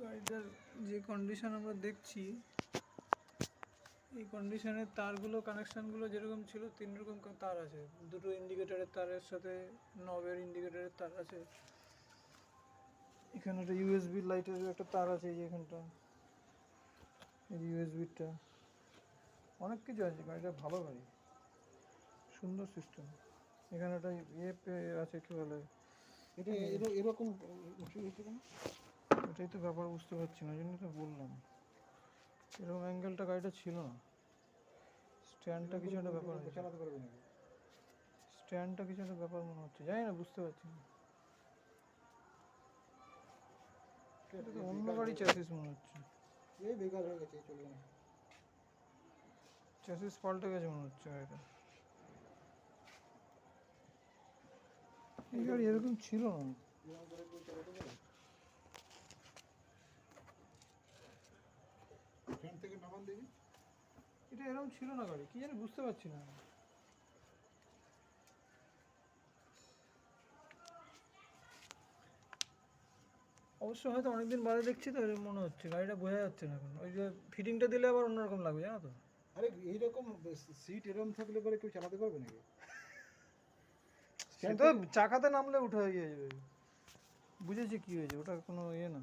গাড়িটার যে কন্ডিশন আমরা দেখছি, এই কন্ডিশনের তারগুলো কানেকশানগুলো যেরকম ছিল 3 রকম তার আছে। দুটো ইন্ডিকেটারের তারের সাথে নবের ইন্ডিকেটারের তার আছে। এখানে একটা ইউএসবি লাইটের একটা তার আছে, এই যে এখানটা এই ইউএসবিটা, অনেক কিছু আছে। গাড়িটা ভালো গাড়ি, সুন্দর সিস্টেম। এখানে একটা আছে, কি বলে এটা এরকম উঁচু হয়েছে কেন? এটাই তো ব্যাপার, বুঝতে পারছি না, ওই জন্য তো বললাম এরকম অ্যাঙ্গেলটা গাড়িটা ছিল না। স্ট্যান্ডটা কিছু একটা ব্যাপার হয়েছে, চালাতে পারবে নাকি? স্ট্যান্ডটা কিছু একটা ব্যাপার মনে হচ্ছে, জানি না, বুঝতে পারছি না। এটা তো অন্য গাড়ি চ্যাসিস মনে হচ্ছে, এই বেকার হয়ে গেছে, চলবে না। চ্যাসিস পাল্টে গেছে মনে হচ্ছে গাড়িটা। এই গাড়ি এরকম ছিল না। এরকম করে কেউ চালাতে পারে? ফ্রেন্ড থেকে নামান দেখি। এটা এরকম ছিল না গাড়ি, কি জানি, বুঝতে পারছি না। অবশ্য হয়তো অনেকদিন বাদে দেখছি তো এরকম মনে হচ্ছে, গাড়িটা বোঝা যাচ্ছে না এখন। ওই যে ফিটিংটা দিলে আবার অন্যরকম লাগবে, জানো তো। আরে এইরকম সিট এরকম থাকলে পরে কেউ চালাতে পারবে নাকি? সে তো চাকাতে নামলে উঠে গিয়ে যাবে, বুঝেছি কি হয়েছে, ওটা কোনো ইয়ে না।